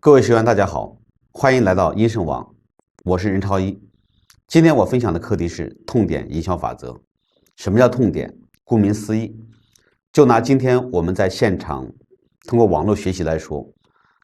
各位学员大家好，欢迎来到医生网，我是任超一。今天我分享的课题是痛点营销法则。什么叫痛点？顾名思义，就拿今天我们在现场通过网络学习来说，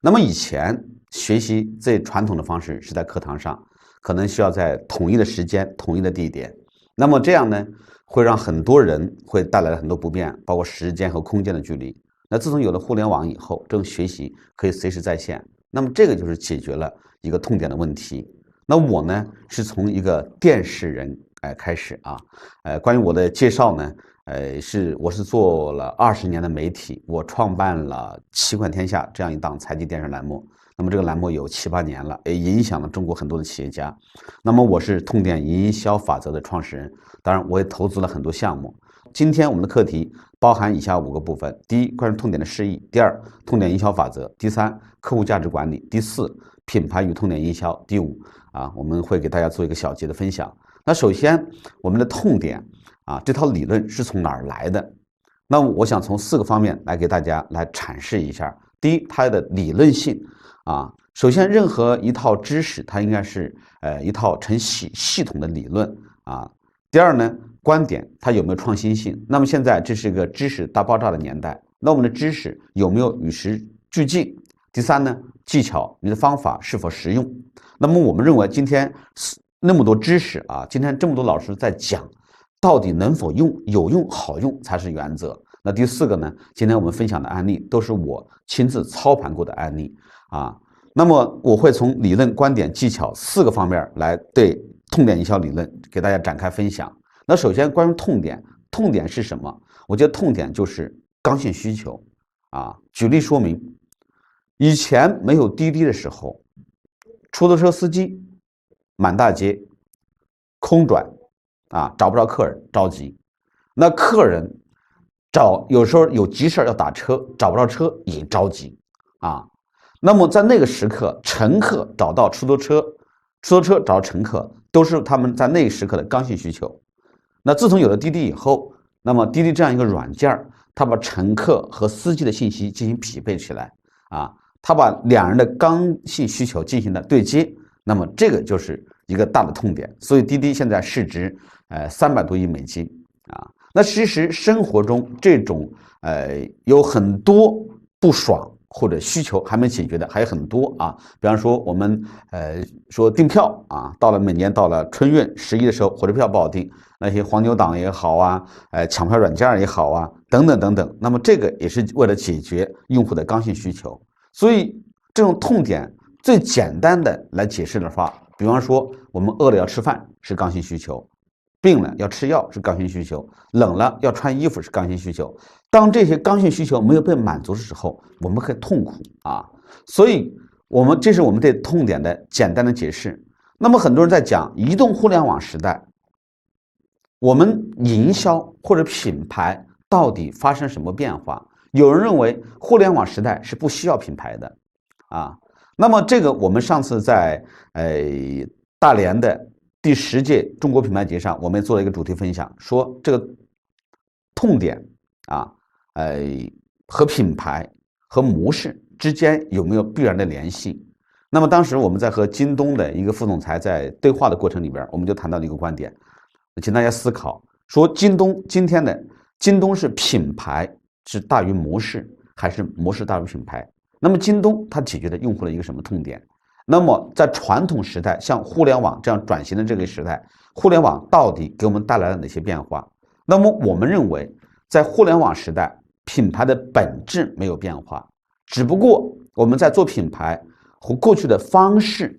那么以前学习最传统的方式是在课堂上，可能需要在统一的时间、统一的地点，那么这样呢，会让很多人会带来很多不便，包括时间和空间的距离。那自从有了互联网以后，这种学习可以随时在线。那么这个就是解决了一个痛点的问题。那我呢是从一个电视人开始啊，关于我的介绍呢，我是做了20年的媒体，我创办了奇观天下这样一档财经电视栏目。那么这个栏目有7、8年了，也影响了中国很多的企业家。那么我是痛点营销法则的创始人，当然我也投资了很多项目。今天我们的课题包含以下5个部分：第一，关于痛点的释义；第二，痛点营销法则；第三，客户价值管理；第四，品牌与痛点营销；第五，我们会给大家做一个小节的分享。那首先，我们的痛点这套理论是从哪儿来的？那我想从4个方面来给大家来阐释一下。第一，它的理论性首先，任何一套知识，它应该是一套成系统的理论第二呢，观点它有没有创新性？那么现在这是一个知识大爆炸的年代，那我们的知识有没有与时俱进？第三呢，技巧，你的方法是否实用？那么我们认为今天那么多知识今天这么多老师在讲，到底能否用、有用、好用才是原则。那第4个呢，今天我们分享的案例都是我亲自操盘过的案例那么我会从理论、观点、技巧4个方面来对痛点营销理论给大家展开分享。那首先关于痛点，痛点是什么？我觉得痛点就是刚性需求举例说明，以前没有滴滴的时候，出租车司机满大街空转找不着客人着急，那客人有时候有急事要打车，找不着车也着急那么在那个时刻，乘客找到出租车找到乘客，都是他们在那个时刻的刚性需求。那自从有了滴滴以后，那么滴滴这样一个软件，它把乘客和司机的信息进行匹配起来它把两人的刚性需求进行了对接，那么这个就是一个大的痛点。所以滴滴现在市值300多亿美金那其实生活中这种有很多不爽或者需求还没解决的还有很多比方说我们说订票每年到了春运11的时候，火车票不好订，那些黄牛党也好抢票软件也好等等等等，那么这个也是为了解决用户的刚性需求。所以这种痛点最简单的来解释的话，比方说我们饿了要吃饭是刚性需求，病了要吃药是刚性需求，冷了要穿衣服是刚性需求。当这些刚性需求没有被满足的时候，我们会痛苦所以这是我们对痛点的简单的解释。那么很多人在讲移动互联网时代，我们营销或者品牌到底发生什么变化？有人认为互联网时代是不需要品牌的那么这个我们上次在大连的第10届中国品牌节上，我们做了一个主题分享，说这个痛点和品牌和模式之间有没有必然的联系？那么当时我们在和京东的一个副总裁在对话的过程里边，我们就谈到了一个观点，请大家思考，说今天的京东是品牌是大于模式，还是模式大于品牌？那么京东它解决了用户的一个什么痛点？那么在传统时代，像互联网这样转型的这个时代，互联网到底给我们带来了哪些变化？那么我们认为，在互联网时代，品牌的本质没有变化，只不过我们在做品牌和过去的方式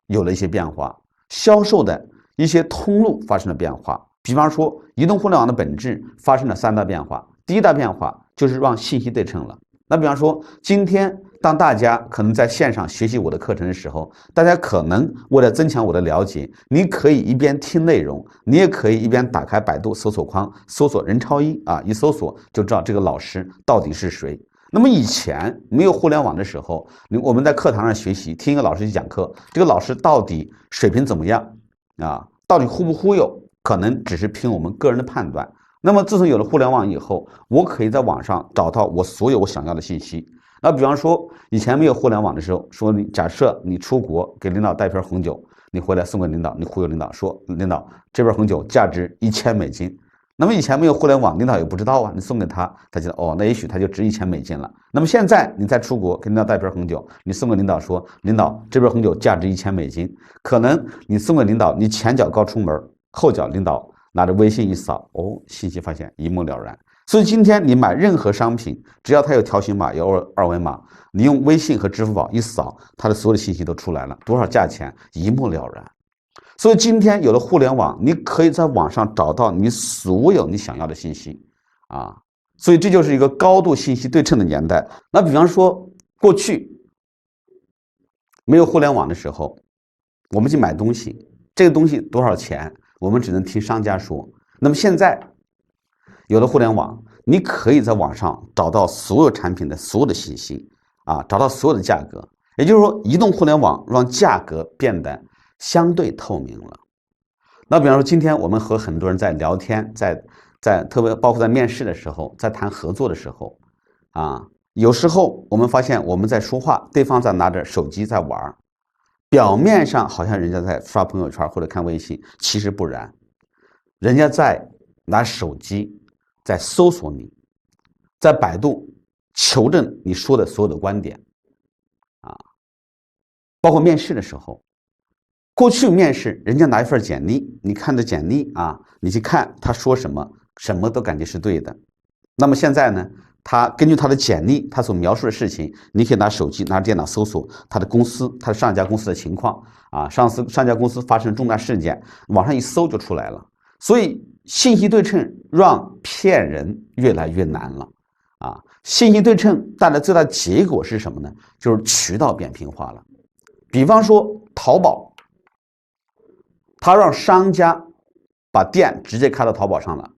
有了一些变化，销售的一些通路发生了变化。比方说，移动互联网的本质发生了3大变化。第一大变化就是让信息对称了。那比方说，今天当大家可能在线上学习我的课程的时候，大家可能为了增强我的了解，你可以一边听内容，你也可以一边打开百度搜索框，搜索任超一一搜索就知道这个老师到底是谁。那么以前没有互联网的时候，我们在课堂上学习，听一个老师去讲课，这个老师到底水平怎么样到底忽不忽悠，可能只是凭我们个人的判断。那么自从有了互联网以后，我可以在网上找到我所有我想要的信息。那比方说以前没有互联网的时候，说假设你出国给领导带瓶红酒，你回来送给领导，你忽悠领导说领导这瓶红酒价值$1000，那么以前没有互联网，领导也不知道啊，你送给他，他觉得哦，那也许他就值$1000了。那么现在你再出国给领导带瓶红酒，你送给领导说领导这瓶红酒价值$1000，可能你送给领导，你前脚刚出门，后脚领导拿着微信一扫，哦，信息发现一目了然。所以今天你买任何商品，只要它有条形码、有二维码，你用微信和支付宝一扫，它的所有的信息都出来了，多少价钱一目了然。所以今天有了互联网，你可以在网上找到你所有你想要的信息啊。所以这就是一个高度信息对称的年代。那比方说过去没有互联网的时候，我们去买东西，这个东西多少钱，我们只能听商家说。那么现在有了互联网，你可以在网上找到所有产品的所有的信息啊，找到所有的价格。也就是说，移动互联网让价格变得相对透明了。那比方说，今天我们和很多人在聊天，在特别包括在面试的时候，在谈合作的时候，啊，有时候我们发现我们在说话，对方在拿着手机在玩，表面上好像人家在刷朋友圈或者看微信，其实不然，人家在拿手机在搜索你，在百度求证你说的所有的观点，啊，包括面试的时候。过去面试，人家拿一份简历，你看着简历啊，你去看他说什么，什么都感觉是对的。那么现在呢，他根据他的简历，他所描述的事情，你可以拿手机、拿电脑搜索他的公司、他的上一家公司的情况啊，上家公司发生重大事件，网上一搜就出来了。所以信息对称让骗人越来越难了啊！信息对称带来最大的结果是什么呢？就是渠道扁平化了。比方说淘宝。他让商家把店直接开到淘宝上了，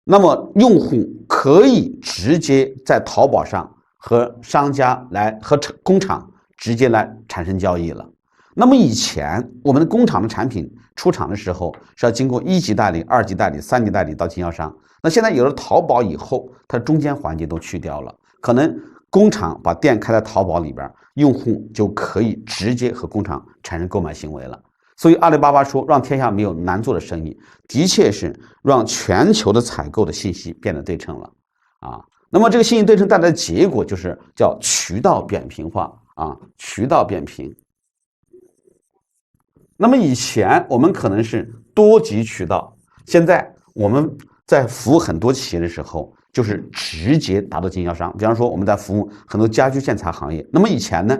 那么用户可以直接在淘宝上和商家和工厂直接来产生交易了。那么以前我们的工厂的产品出厂的时候是要经过1级代理、2级代理、3级代理到经销商，那现在有了淘宝以后，它中间环节都去掉了，可能工厂把店开在淘宝里边，用户就可以直接和工厂产生购买行为了。所以阿里巴巴说让天下没有难做的生意，的确是让全球的采购的信息变得对称了啊。那么这个信息对称带来的结果就是叫渠道扁平化啊，渠道扁平。那么以前我们可能是多级渠道，现在我们在服务很多企业的时候，就是直接达到经销商。比方说我们在服务很多家居建材行业，那么以前呢，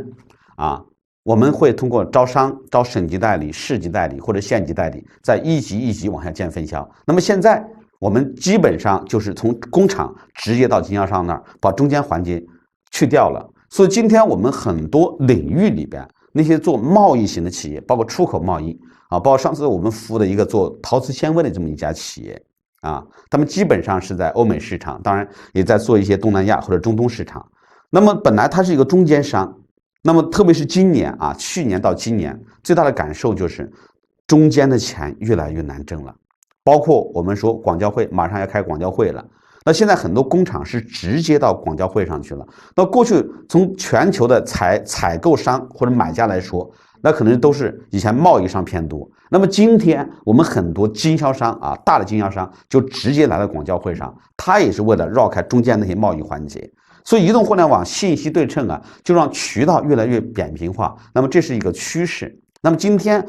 我们会通过招商、招省级代理、市级代理或者县级代理，在一级一级往下建分销。那么现在我们基本上就是从工厂直接到经销商那儿，把中间环节去掉了。所以今天我们很多领域里边，那些做贸易型的企业，包括出口贸易啊，包括上次我们服务的一个做陶瓷纤维的这么一家企业啊，他们基本上是在欧美市场，当然也在做一些东南亚或者中东市场。那么本来它是一个中间商。那么特别是今年啊，去年到今年最大的感受就是中间的钱越来越难挣了。包括我们说广交会马上要开广交会了，那现在很多工厂是直接到广交会上去了。那过去从全球的采购商或者买家来说，那可能都是以前贸易商偏多。那么今天我们很多经销商啊，大的经销商就直接来到广交会上，他也是为了绕开中间那些贸易环节。所以移动互联网信息对称啊，就让渠道越来越扁平化。那么这是一个趋势。那么今天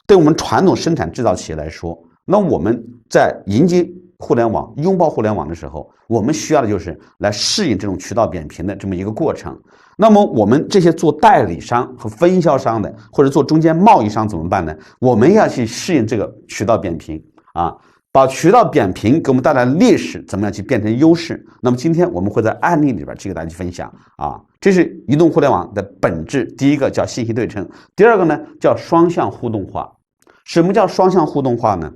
对我们传统生产制造企业来说，那我们在迎接互联网、拥抱互联网的时候，我们需要的就是来适应这种渠道扁平的这么一个过程。那么我们这些做代理商和分销商的，或者做中间贸易商怎么办呢？我们要去适应这个渠道扁平啊。把渠道扁平给我们带来的劣势怎么样去变成优势？那么今天我们会在案例里边去给大家去分享啊，这是移动互联网的本质。第一个叫信息对称，第二个呢叫双向互动化。什么叫双向互动化呢？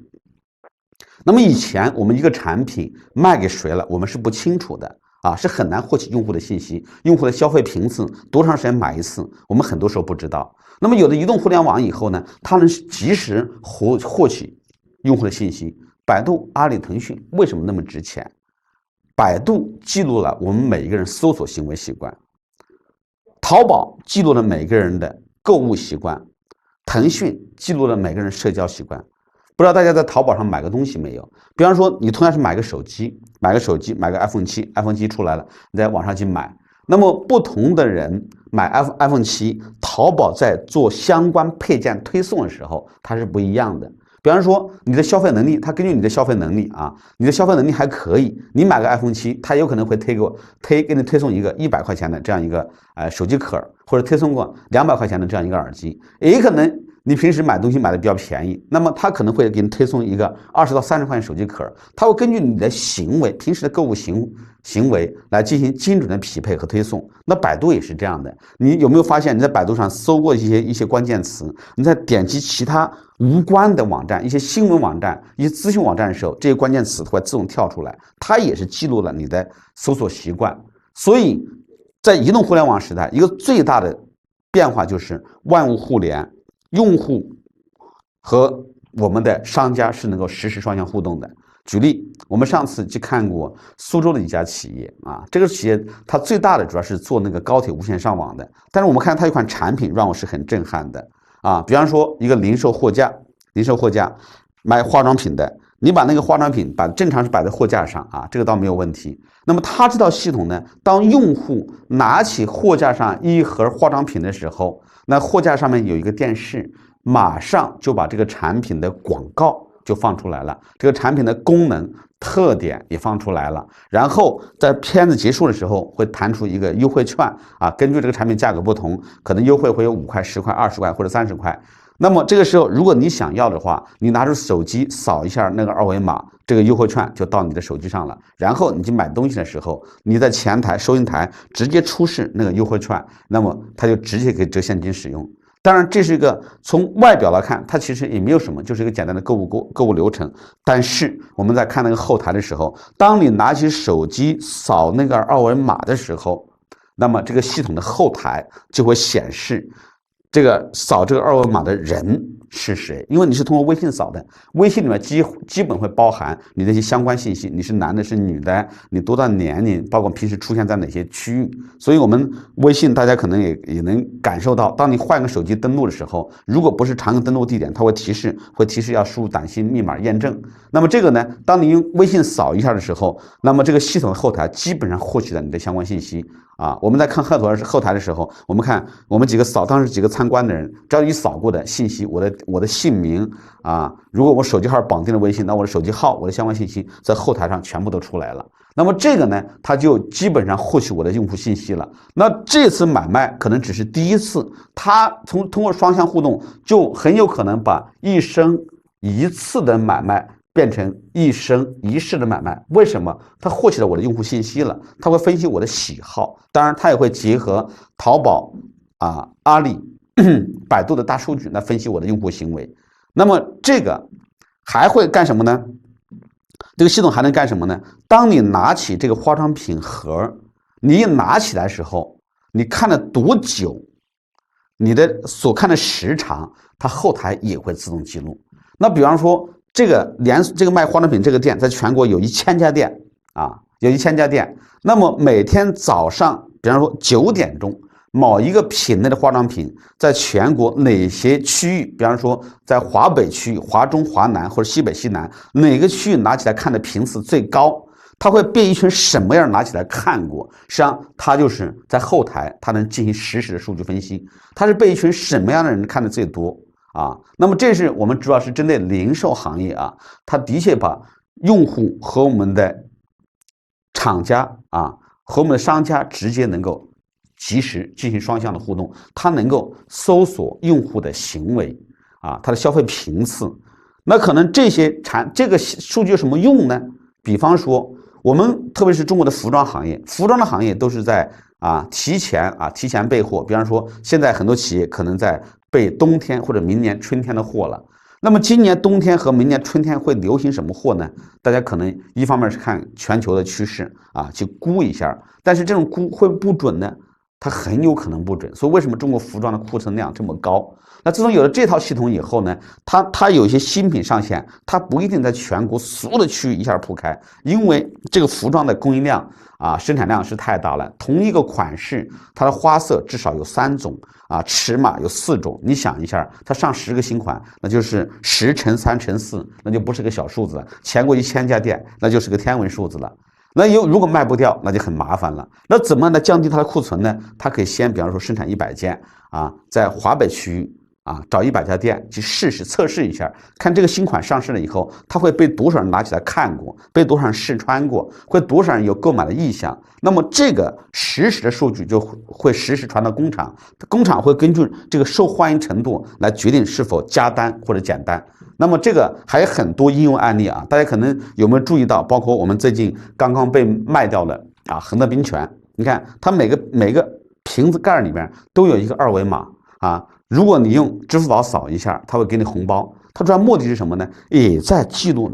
那么以前我们一个产品卖给谁了，我们是不清楚的啊，是很难获取用户的信息，用户的消费频次，多长时间买一次，我们很多时候不知道。那么有了移动互联网以后呢，它能及时获取用户的信息。百度、阿里、腾讯为什么那么值钱？百度记录了我们每一个人搜索行为习惯，淘宝记录了每个人的购物习惯，腾讯记录了每个人社交习惯。不知道大家在淘宝上买个东西没有？比方说，你同样是买个手机，买个 iPhone 7，iPhone 7出来了，你在网上去买。那么不同的人买 iPhone 7，淘宝在做相关配件推送的时候，它是不一样的。比方说你的消费能力，它根据你的消费能力啊，你的消费能力还可以，你买个 iPhone 7，它有可能会给你推送一个100块钱的这样一个手机壳，或者推送过200块钱的这样一个耳机，也可能你平时买东西买的比较便宜，那么它可能会给你推送一个20到30块钱手机壳，它会根据你的行为，平时的购物行为来进行精准的匹配和推送。那百度也是这样的，你有没有发现你在百度上搜过一些关键词，你在点击其他无关的网站、一些新闻网站、一些资讯网站的时候，这些关键词会自动跳出来，它也是记录了你的搜索习惯。所以在移动互联网时代，一个最大的变化就是万物互联，用户和我们的商家是能够实时双向互动的。举例，我们上次去看过苏州的一家企业啊，这个企业它最大的主要是做那个高铁无线上网的，但是我们看它有款产品让我是很震撼的啊，比方说一个零售货架卖化妆品的，你把那个化妆品正常是摆在货架上啊，这个倒没有问题。那么它这套系统呢，当用户拿起货架上一盒化妆品的时候，那货架上面有一个电视，马上就把这个产品的广告就放出来了，这个产品的功能特点也放出来了，然后在片子结束的时候会弹出一个优惠券啊，根据这个产品价格不同，可能优惠会有5块、10块、20块或者30块。那么这个时候，如果你想要的话，你拿出手机扫一下那个二维码，这个优惠券就到你的手机上了。然后你去买东西的时候，你在前台收银台直接出示那个优惠券，那么它就直接可以折现金使用。当然，这是一个从外表来看，它其实也没有什么，就是一个简单的购物流程。但是我们在看那个后台的时候，当你拿起手机扫那个二维码的时候，那么这个系统的后台就会显示这个扫这个二维码的人是谁，因为你是通过微信扫的，微信里面基本会包含你的一些相关信息，你是男的是女的，你多大年龄，包括平时出现在哪些区域。所以我们微信大家可能也能感受到，当你换个手机登录的时候，如果不是常用登录地点，它会提示要输入短信密码验证。那么这个呢，当你用微信扫一下的时候，那么这个系统的后台基本上获取了你的相关信息啊。我们在看后台的时候，我们看我们当时几个参观的人，只要你扫过的信息，我的姓名啊，如果我手机号绑定了微信，那我的手机号、我的相关信息在后台上全部都出来了。那么这个呢，它就基本上获取我的用户信息了。那这次买卖可能只是第一次，它通过双向互动，就很有可能把一生一次的买卖变成一生一世的买卖。为什么？它获取了我的用户信息了，它会分析我的喜好，当然它也会结合淘宝啊、阿里、百度的大数据来分析我的用户行为。那么这个还会干什么呢？这个系统还能干什么呢？当你拿起这个化妆品盒，你一拿起来的时候，你看了多久，你的所看的时长，它后台也会自动记录。那比方说，这个卖化妆品这个店，在全国有1000家店啊，有1000家店。那么每天早上，比方说9点钟，某一个品类的化妆品在全国哪些区域，比方说在华北区域、华中、华南或者西北、西南，哪个区域拿起来看的频次最高，它会被一群什么样拿起来看过？实际上，它就是在后台，它能进行实时的数据分析，它是被一群什么样的人看的最多啊？那么这是我们主要是针对零售行业啊，它的确把用户和我们的厂家啊和我们的商家直接能够及时进行双向的互动，它能够搜索用户的行为啊，它的消费频次。那可能这个数据有什么用呢？比方说，我们特别是中国的服装行业，服装的行业都是在提前备货。比方说，现在很多企业可能在备冬天或者明年春天的货了。那么今年冬天和明年春天会流行什么货呢？大家可能一方面是看全球的趋势啊，去估一下，但是这种估会不准呢？它很有可能不准。所以为什么中国服装的库存量这么高？那自从有了这套系统以后呢，它有一些新品上线，它不一定在全国所有的区域一下铺开，因为这个服装的供应量生产量是太大了。同一个款式，它的花色至少有3种尺码有4种。你想一下，它上10个新款，那就是10×3×4，那就不是个小数字了。全国1000家店，那就是个天文数字了。那如果卖不掉，那就很麻烦了。那怎么来降低它的库存呢？它可以先，比方说生产100件在华北区域找100家店去测试一下，看这个新款上市了以后，它会被多少人拿起来看过，被多少人试穿过，会多少人有购买的意向。那么这个实时的数据就会实时传到工厂，工厂会根据这个受欢迎程度来决定是否加单或者减单。那么这个还有很多应用案例大家可能有没有注意到？包括我们最近刚刚被卖掉的恒德冰泉，你看它每个瓶子盖里面都有一个2维码如果你用支付宝扫一下，它会给你红包。它主要目的是什么呢？也在记录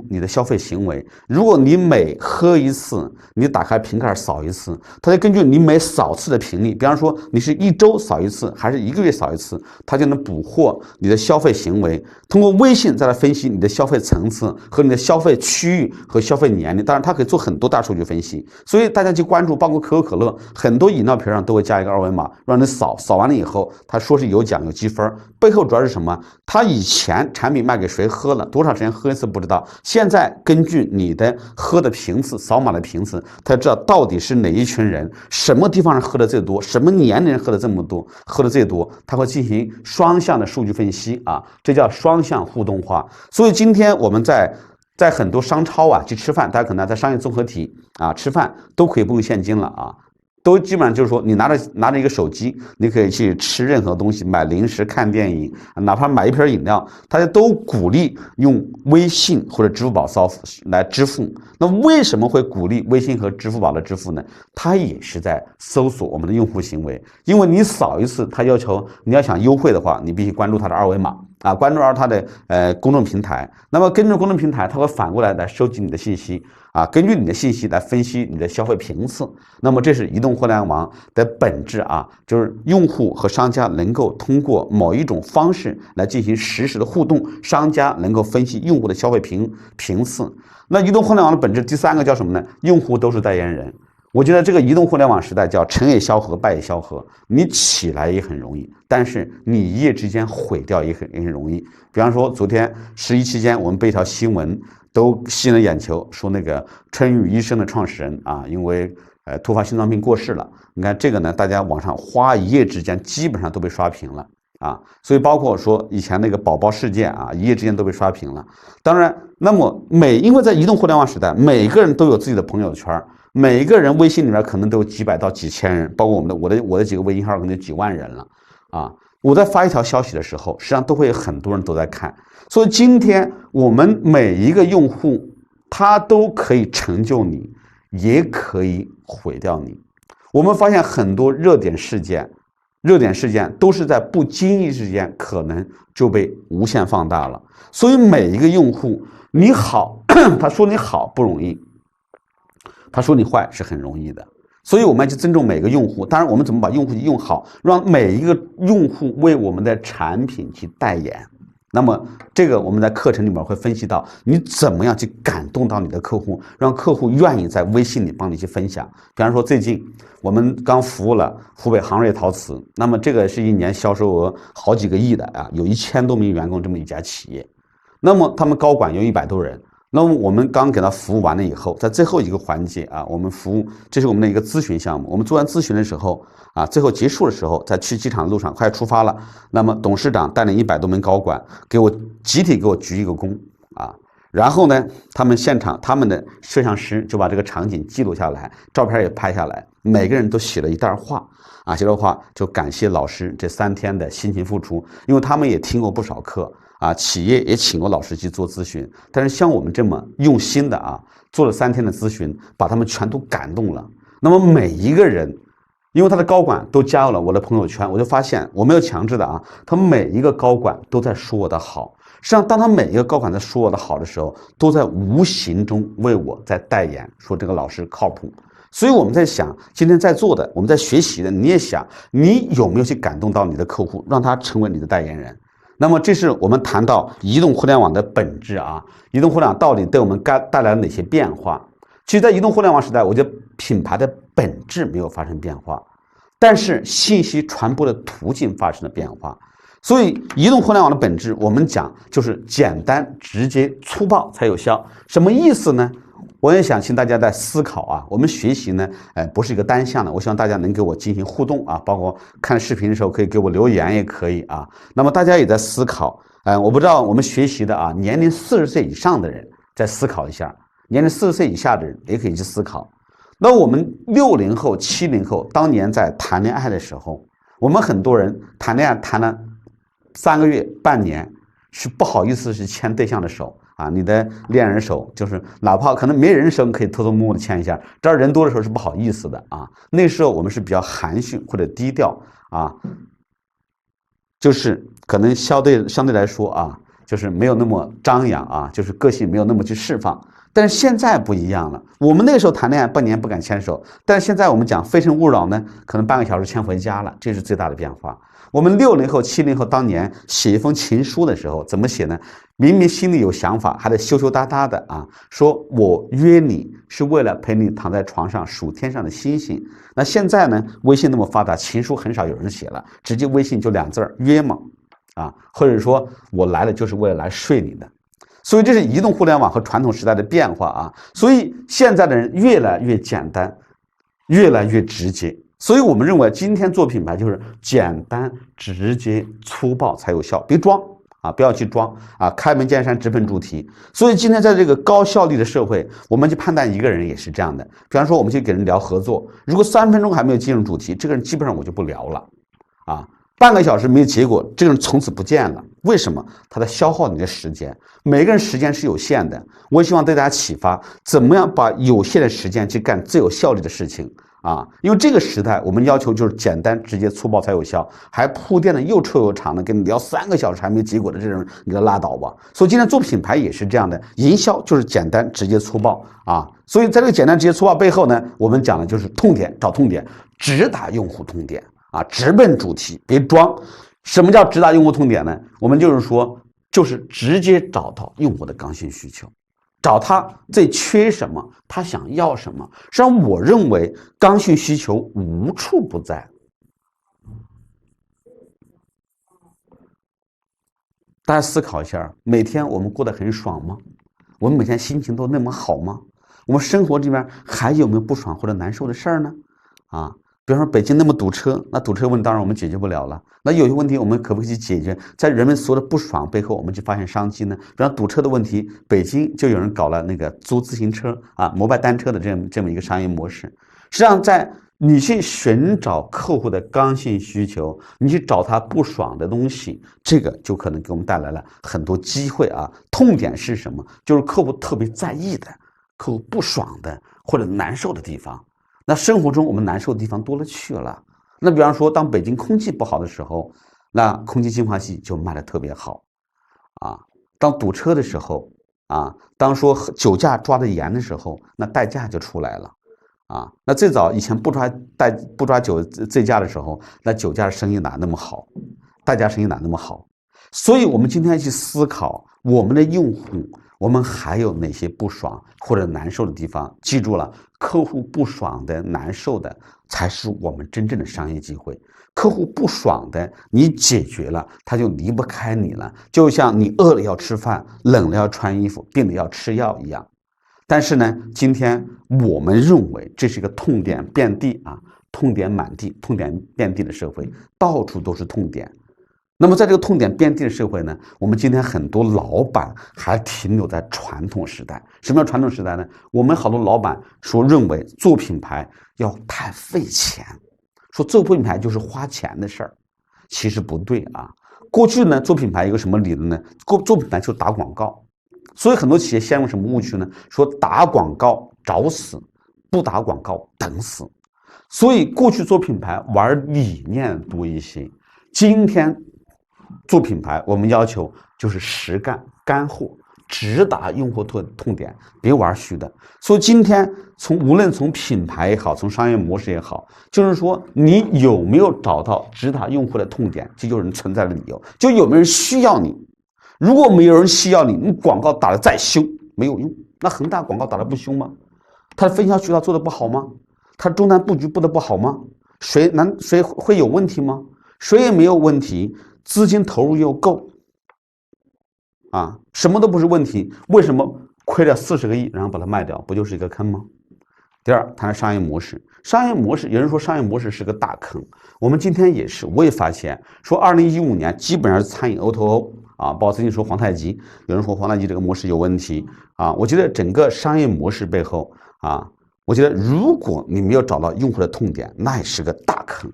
你的消费行为。如果你每喝一次，你打开瓶盖扫一次，它就根据你每扫次的频率，比方说你是1周扫一次还是1个月扫一次，它就能捕获你的消费行为。通过微信再来分析你的消费层次和你的消费区域和消费年龄，当然它可以做很多大数据分析。所以大家去关注，包括可口可乐，很多饮料瓶上都会加一个2维码，让你扫完了以后，它说是有奖有积分，背后主要是什么？它以前产品卖给谁喝了多少时间喝一次不知道，现在根据你的喝的频次，扫码的频次，他知道到底是哪一群人，什么地方人喝的最多，什么年龄人喝的这么多，喝的最多，他会进行双向的数据分析这叫双向互动化。所以今天我们在很多商超去吃饭，大家可能在商业综合体吃饭都可以不用现金了都基本上就是说，你拿着一个手机，你可以去吃任何东西，买零食、看电影，哪怕买一瓶饮料，大家都鼓励用微信或者支付宝来支付。那为什么会鼓励微信和支付宝的支付呢？它也是在搜索我们的用户行为，因为你扫一次，它要求你要想优惠的话，你必须关注它的2维码关注它的公众平台。那么根据公众平台，它会反过来收集你的信息根据你的信息来分析你的消费频次。那么这是移动互联网的本质就是用户和商家能够通过某一种方式来进行实时的互动，商家能够分析用户的消费频次。那移动互联网的本质第3个叫什么呢？用户都是代言人。我觉得这个移动互联网时代叫成也萧何，败也萧何。你起来也很容易，但是你一夜之间毁掉也很容易。比方说昨天11期间，我们被一条新闻都吸引了眼球，说那个春雨医生的创始人因为突发心脏病过世了。你看这个呢，大家网上花一夜之间基本上都被刷屏了所以包括说以前那个宝宝事件一夜之间都被刷屏了。当然，那么因为在移动互联网时代，每个人都有自己的朋友圈，每一个人微信里面可能都有几百到几千人，包括我的几个微信号可能有几万人了我在发一条消息的时候，实际上都会有很多人都在看。所以今天我们每一个用户，他都可以成就你，也可以毁掉你。我们发现很多热点事件都是在不经意之间可能就被无限放大了。所以每一个用户，你好，他说你好不容易，他说你坏是很容易的。所以我们要去尊重每个用户。当然我们怎么把用户用好，让每一个用户为我们的产品去代言。那么这个我们在课程里面会分析到，你怎么样去感动到你的客户，让客户愿意在微信里帮你去分享。比方说最近我们刚服务了湖北杭瑞陶瓷，那么这个是一年销售额好几个亿的有1000多名员工这么一家企业。那么他们高管有100多人。那么我们刚给他服务完了以后，在最后一个环节我们服务，这是我们的一个咨询项目。我们做完咨询的时候最后结束的时候，在去机场的路上快出发了。那么董事长带领100多名高管集体给我鞠一个躬然后呢，他们现场他们的摄像师就把这个场景记录下来，照片也拍下来，每个人都写了一段话写了话就感谢老师这3天的辛勤付出，因为他们也听过不少课企业也请过老师去做咨询，但是像我们这么用心的做了3天的咨询，把他们全都感动了。那么每一个人，因为他的高管都加入了我的朋友圈，我就发现我没有强制的他每一个高管都在说我的好。实际上当他每一个高管在说我的好的时候，都在无形中为我在代言，说这个老师靠谱。所以我们在想，今天在座的，我们在学习的，你也想，你有没有去感动到你的客户，让他成为你的代言人？那么这是我们谈到移动互联网的本质啊，移动互联网到底对我们带来了哪些变化？其实，在移动互联网时代，我觉得品牌的本质没有发生变化，但是信息传播的途径发生了变化。所以，移动互联网的本质，我们讲就是简单、直接、粗暴才有效。什么意思呢？我也想请大家在思考啊，我们学习呢，不是一个单向的，我希望大家能给我进行互动啊，包括看视频的时候可以给我留言也可以啊。那么大家也在思考，我不知道我们学习的啊，年龄40岁以上的人再思考一下，年龄40岁以下的人也可以去思考。那我们60后、70后当年在谈恋爱的时候，我们很多人谈恋爱谈了3个月、半年，是不好意思去牵对象的手。啊，你的恋人手就是哪怕可能没人手，可以偷偷摸摸的牵一下。这儿人多的时候是不好意思的啊。那时候我们是比较含蓄或者低调啊，就是可能相对来说啊，就是没有那么张扬啊，就是个性没有那么去释放。但是现在不一样了，我们那时候谈恋爱半年不敢牵手，但是现在我们讲非诚勿扰呢，可能半个小时牵回家了，这是最大的变化。我们60后、70后当年写一封情书的时候，怎么写呢？明明心里有想法，还得羞羞答答的啊，说我约你是为了陪你躺在床上数天上的星星。那现在呢，微信那么发达，情书很少有人写了，直接微信就2字约嘛，啊，或者说我来了就是为了来睡你的。所以这是移动互联网和传统时代的变化啊。所以现在的人越来越简单，越来越直接。所以我们认为今天做品牌就是简单、直接、粗暴才有效，别装啊，不要去装啊，开门见山，直奔主题。所以今天在这个高效率的社会，我们去判断一个人也是这样的。比方说，我们去给人聊合作，如果3分钟还没有进入主题，这个人基本上我就不聊了啊。半个小时没有结果，这个人从此不见了。为什么？他在消耗你的时间。每个人时间是有限的，我希望对大家启发，怎么样把有限的时间去干最有效率的事情啊！因为这个时代，我们要求就是简单、直接、粗暴才有效，还铺垫的又臭又长的，跟你聊3个小时还没结果的这种，你就拉倒吧。所以今天做品牌也是这样的，营销就是简单、直接、粗暴啊！所以在这个简单、直接、粗暴背后呢，我们讲的就是痛点，找痛点，直达用户痛点。啊，直奔主题，别装。什么叫直达用户痛点呢？我们就是说，就是直接找到用户的刚性需求，找他最缺什么，他想要什么。实际上，我认为刚性需求无处不在。大家思考一下，每天我们过得很爽吗？我们每天心情都那么好吗？我们生活里面还有没有不爽或者难受的事儿呢？啊？比方说北京那么堵车，那堵车问题当然我们解决不了了。那有些问题我们可不可以去解决？在人们所有的不爽背后，我们去发现商机呢？比方堵车的问题，北京就有人搞了那个租自行车啊、摩拜单车的这么一个商业模式。实际上，在你去寻找客户的刚性需求，你去找他不爽的东西，这个就可能给我们带来了很多机会啊。痛点是什么？就是客户特别在意的、客户不爽的或者难受的地方。那生活中我们难受的地方多了去了。那比方说，当北京空气不好的时候，那空气净化器就卖得特别好啊。当堵车的时候啊，当说酒驾抓得严的时候，那代驾就出来了啊。那最早以前不抓酒醉驾的时候，那酒驾生意哪那么好，代驾生意哪那么好？所以我们今天去思考我们的用户，我们还有哪些不爽或者难受的地方？记住了，客户不爽的、难受的，才是我们真正的商业机会。客户不爽的，你解决了，他就离不开你了。就像你饿了要吃饭，冷了要穿衣服，病了要吃药一样。但是呢，今天我们认为这是一个痛点遍地啊，痛点满地、痛点遍地的社会，到处都是痛点。那么在这个痛点遍地的社会呢，我们今天很多老板还停留在传统时代。什么叫传统时代呢？我们好多老板说认为做品牌要太费钱，说做品牌就是花钱的事儿，其实不对啊。过去呢，做品牌有个什么理论呢？做品牌就是打广告，所以很多企业陷入什么误区呢？说打广告找死，不打广告等死。所以过去做品牌玩理念多一些，今天做品牌，我们要求就是实干干货，直达用户痛点，别玩虚的。所以今天无论从品牌也好，从商业模式也好，就是说你有没有找到直达用户的痛点，这就是你存在的理由，就有没有人需要你。如果没有人需要你，你广告打得再凶没有用。那恒大广告打得不凶吗？他的分销渠道做得不好吗？他终端布局布得不好吗？谁会有问题吗？谁也没有问题，资金投入又够啊，什么都不是问题。为什么亏了40个亿，然后把它卖掉，不就是一个坑吗？第二，谈商业模式。商业模式，有人说商业模式是个大坑。我们今天也是，我也发现说2015年基本上是餐饮 O2O 啊，包括最近说皇太极，有人说皇太极这个模式有问题啊。我觉得整个商业模式背后啊，我觉得如果你没有找到用户的痛点，那也是个大坑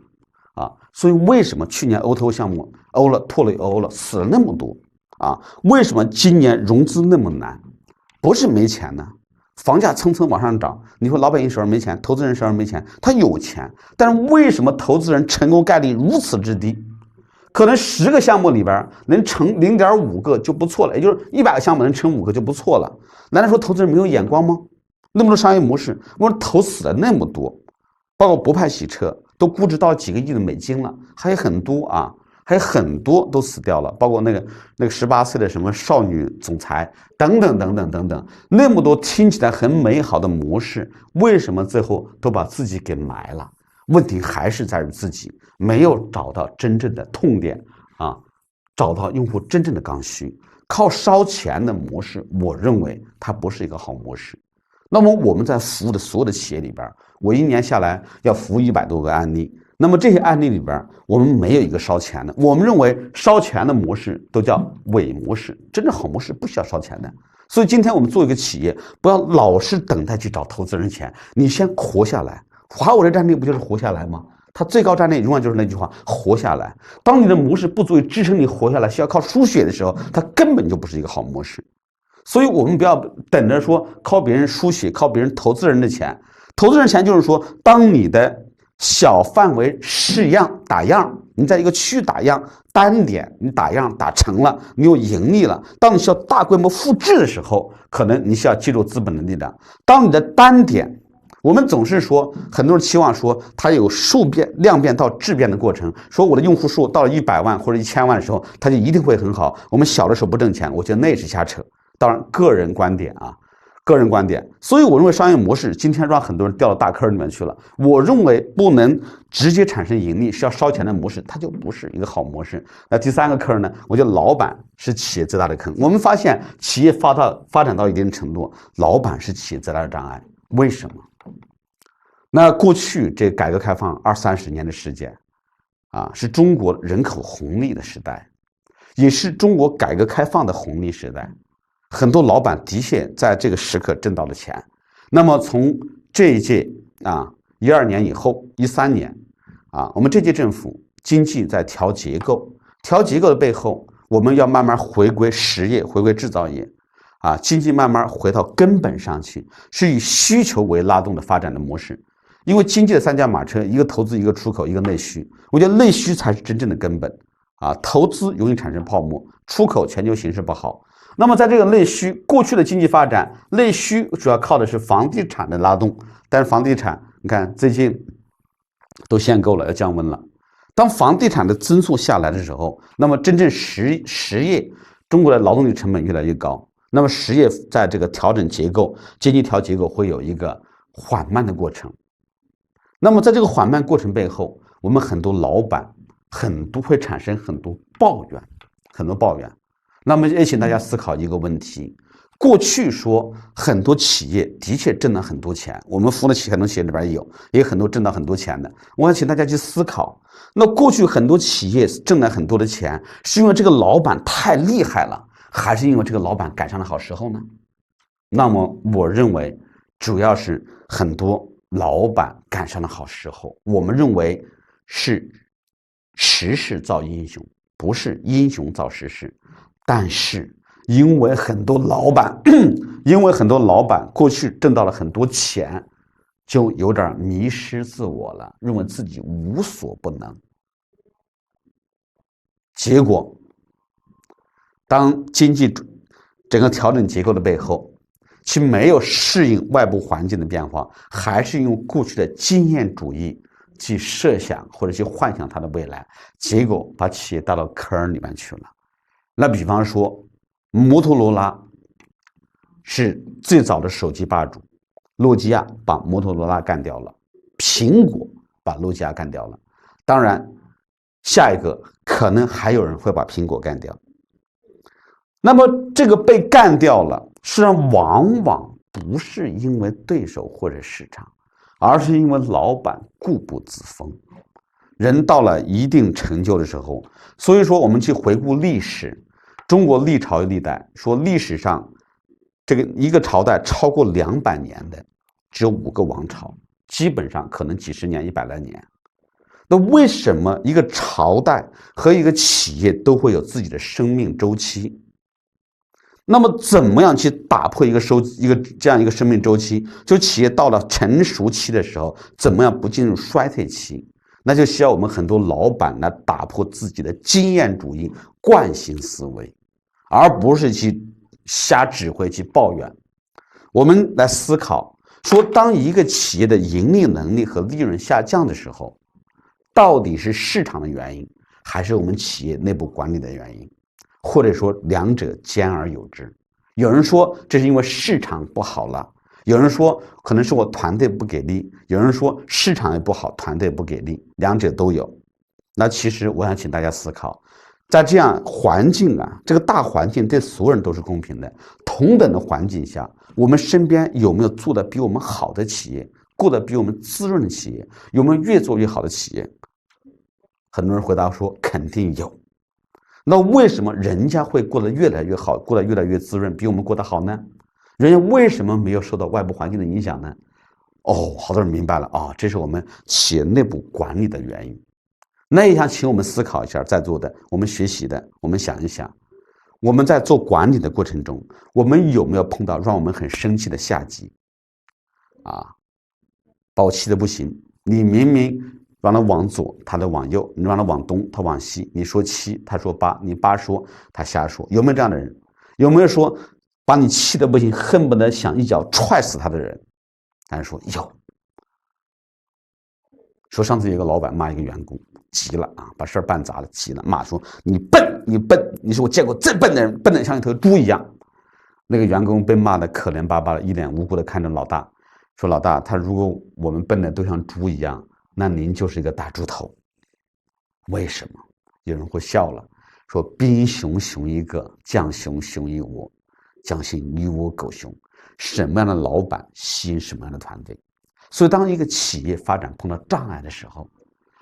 啊。所以为什么去年 O2O 项目欧了拖累欧了，死了那么多啊？为什么今年融资那么难？不是没钱呢。房价蹭蹭往上涨，你说老百姓手上没钱，投资人手上没钱，他有钱，但是为什么投资人成功概率如此之低？可能10个项目里边能成0.5个就不错了，也就是100个项目能成5个就不错了。难道说投资人没有眼光吗？那么多商业模式，我说投死了那么多，包括博派洗车都估值到几个亿的美金了，还有很多啊。还有很多都死掉了，包括那个18岁的什么少女总裁等等等等等等，那么多听起来很美好的模式，为什么最后都把自己给埋了？问题还是在于自己没有找到真正的痛点啊，找到用户真正的刚需，靠烧钱的模式，我认为它不是一个好模式。那么我们在服务的所有的企业里边，我1年下来要服务100多个案例。那么这些案例里边，我们没有一个烧钱的。我们认为烧钱的模式都叫伪模式，真正好模式不需要烧钱的。所以今天我们做一个企业，不要老是等待去找投资人钱，你先活下来。华为的战略不就是活下来吗？它最高战略永远就是那句话：活下来。当你的模式不足以支撑你活下来，需要靠输血的时候，它根本就不是一个好模式。所以我们不要等着说靠别人输血，靠别人投资人的钱。投资人钱就是说，当你的小范围试样打样，你在一个区域打样，单点你打样打成了，你有盈利了。当你需要大规模复制的时候，可能你需要借助资本的力量。当你的单点，我们总是说，很多人期望说它有数变、量变到质变的过程，说我的用户数到了100万或者1000万的时候，它就一定会很好。我们小的时候不挣钱，我觉得那也是瞎扯。当然，个人观点啊。个人观点，所以我认为商业模式今天让很多人掉到大坑里面去了。我认为不能直接产生盈利，是要烧钱的模式，它就不是一个好模式。那第3个坑呢？我觉得老板是企业最大的坑。我们发现企业发展到一定程度，老板是企业最大的障碍。为什么？那过去这改革开放20-30年的时间啊，是中国人口红利的时代，也是中国改革开放的红利时代。很多老板的确在这个时刻挣到了钱。那么从这一届啊，12年以后，13年啊，我们这届政府经济在调结构，调结构的背后，我们要慢慢回归实业，回归制造业啊，经济慢慢回到根本上去，是以需求为拉动的发展的模式。因为经济的3驾马车，一个投资，一个出口，一个内需，我觉得内需才是真正的根本啊，投资容易产生泡沫，出口全球形势不好。那么在这个内需，过去的经济发展，内需主要靠的是房地产的拉动，但是房地产你看最近都限购了，要降温了。当房地产的增速下来的时候，那么真正实业，中国的劳动力成本越来越高，那么实业在这个调整结构，经济调结构会有一个缓慢的过程。那么在这个缓慢过程背后，我们很多老板会产生很多抱怨，那么也请大家思考一个问题：过去说很多企业的确挣了很多钱，我们服务的很多企业里边也有很多挣到很多钱的。我想请大家去思考，那过去很多企业挣了很多的钱，是因为这个老板太厉害了，还是因为这个老板赶上了好时候呢？那么我认为主要是很多老板赶上了好时候。我们认为是时势造英雄，不是英雄造时势。但是因为很多老板过去挣到了很多钱，就有点迷失自我了，认为自己无所不能。结果当经济整个调整结构的背后，其没有适应外部环境的变化，还是用过去的经验主义去设想或者去幻想它的未来，结果把企业带到坑里面去了。那比方说，摩托罗拉是最早的手机霸主，诺基亚把摩托罗拉干掉了，苹果把诺基亚干掉了。当然，下一个可能还有人会把苹果干掉。那么这个被干掉了，实际上往往不是因为对手或者市场，而是因为老板固步自封。人到了一定成就的时候，所以说我们去回顾历史，中国历朝历代，说历史上这个一个朝代超过200年的只有5个王朝，基本上可能几十年、100来年。那为什么一个朝代和一个企业都会有自己的生命周期？那么怎么样去打破这样一个生命周期？就企业到了成熟期的时候，怎么样不进入衰退期？那就需要我们很多老板来打破自己的经验主义惯性思维，而不是去瞎指挥去抱怨。我们来思考说，当一个企业的盈利能力和利润下降的时候，到底是市场的原因，还是我们企业内部管理的原因？或者说两者兼而有之。有人说这是因为市场不好了，有人说可能是我团队不给力，有人说市场也不好，团队不给力，两者都有。那其实我想请大家思考，在这样环境这个大环境对所有人都是公平的，同等的环境下，我们身边有没有做得比我们好的企业，过得比我们滋润的企业，有没有越做越好的企业？很多人回答说肯定有。那为什么人家会过得越来越好，过得越来越滋润，比我们过得好呢？人家为什么没有受到外部环境的影响呢？好多人明白了这是我们企业内部管理的原因。那也想请我们思考一下，在座的我们学习的，我们想一想，我们在做管理的过程中，我们有没有碰到让我们很生气的下级把我气得不行？你明明让他往左，他在往右；你让他往东，他往西。你说7，他说8，你8说，他瞎说。有没有这样的人？有没有说把你气得不行，恨不得想一脚踹死他的人？大家说有。说上次有个老板骂一个员工，急了把事儿办砸了，急了，骂说你笨，你笨，你是我见过最笨的人，笨得像一头猪一样。那个员工被骂得可怜巴巴的，一脸无辜的看着老大，说老大，他如果我们笨的都像猪一样，那您就是一个大猪头。为什么？有人会笑了，说兵熊熊一个，将熊熊一窝，将信驴窝狗熊。什么样的老板吸引什么样的团队？所以当一个企业发展碰到障碍的时候，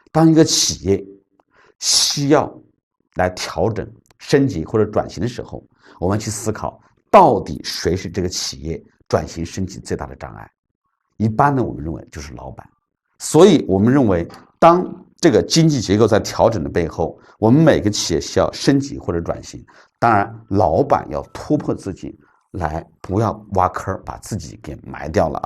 当一个企业需要来调整升级或者转型的时候，我们去思考到底谁是这个企业转型升级最大的障碍。一般呢，我们认为就是老板。所以我们认为，当这个经济结构在调整的背后，我们每个企业需要升级或者转型。当然，老板要突破自己，来不要挖坑把自己给埋掉了